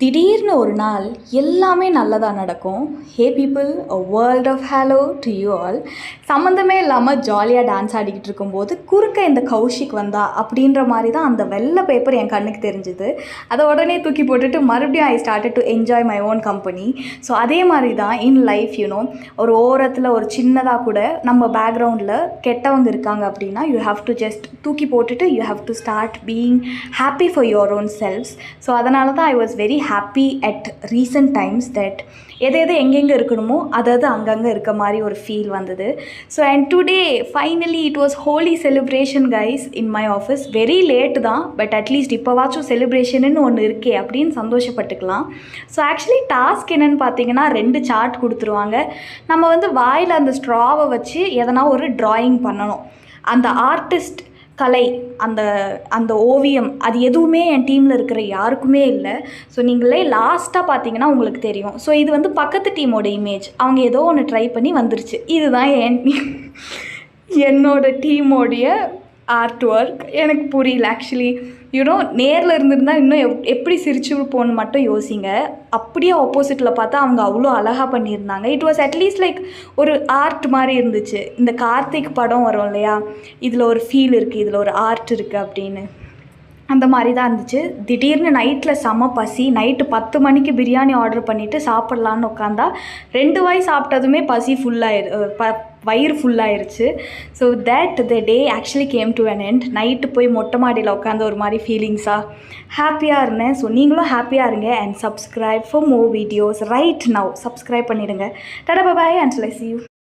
திடீர்னு ஒரு நாள் எல்லாமே நல்லதாக நடக்கும். Hey people, a world of hello to you all. சம்மந்தமே இல்லாமல் ஜாலியாக டான்ஸ் ஆடிக்கிட்டு இருக்கும்போது குறுக்க இந்த கௌஷிக் வந்தா அப்படின்ற மாதிரி தான் அந்த வெள்ளை பேப்பர் என் கண்ணுக்கு தெரிஞ்சுது. அதை உடனே தூக்கி போட்டுட்டு மறுபடியும் I started to enjoy my own company. So அதே மாதிரி தான் இன் லைஃப் ஒரு ஓரத்தில் ஒரு சின்னதாக கூட நம்ம பேக்ரவுண்டில் கெட்டவங்க இருக்காங்க அப்படின்னா யூ ஹாவ் டு ஜஸ்ட் தூக்கி போட்டுட்டு you have to start being happy for your own selves. So அதனால தான் I was very happy at recent times that எது எங்கெங்கே இருக்கணுமோ அது அங்கங்கே இருக்க மாதிரி ஒரு ஃபீல் வந்தது. So and today finally it was Holi celebration guys in my office. Very late தான், பட் அட்லீஸ்ட் இப்போவாச்சும் செலிப்ரேஷன்னு ஒன்று இருக்கே அப்படின்னு சந்தோஷப்பட்டுக்கலாம். ஸோ ஆக்சுவலி டாஸ்க் என்னென்னு பார்த்தீங்கன்னா 2 சார்ட் கொடுத்துருவாங்க. நம்ம வாயில் அந்த ஸ்ட்ராவை வச்சு எதனா ஒரு ட்ராயிங் பண்ணணும். அந்த ஆர்டிஸ்ட் கலை, அந்த அந்த ஓவியம் அது எதுவுமே என் டீமில் இருக்கிற யாருக்குமே இல்லை. ஸோ நீங்களே லாஸ்ட்டாக பார்த்தீங்கன்னா உங்களுக்கு தெரியும். ஸோ இது பக்கத்து டீமோட இமேஜ். அவங்க ஏதோ ஒன்று ட்ரை பண்ணி வந்துருச்சு. இதுதான் என்னோட டீமோடைய ஆர்ட் ஒர்க். எனக்கு புரியல ஆக்சுவலி. நேரில் இருந்திருந்தால் இன்னும் எப்படி சிரிச்சுருப்போன்னு மட்டும் யோசிங்க. அப்படியே ஆப்போசிட்டில் பார்த்தா அவங்க அவ்வளோ அழகாக பண்ணியிருந்தாங்க. இட் வாஸ் அட்லீஸ்ட் லைக் ஒரு ஆர்ட் மாதிரி இருந்துச்சு. இந்த கார்த்திக் படம் வரும் இல்லையா, இதில் ஒரு ஃபீல் இருக்குது, இதில் ஒரு ஆர்ட் இருக்குது அப்படின்னு, அந்த மாதிரி தான் இருந்துச்சு. திடீர்னு நைட்டில் செம பசி. நைட்டு 10 மணிக்கு பிரியாணி ஆர்டர் பண்ணிவிட்டு சாப்பிட்லான்னு உட்காந்தா 2 வாய் சாப்பிட்டதுமே பசி வயிறு ஃபுல்லாகிருச்சு. So that the day actually came to an end. Night போய் மொட்டை மாடியில் உட்காந்து ஒரு மாதிரி ஃபீலிங்ஸாக ஹாப்பியாக இருந்தேன். ஸோ நீங்களும் ஹாப்பியாக இருங்க and subscribe for more videos right now. Subscribe பண்ணிடுங்க. Tata bye bye and bless you.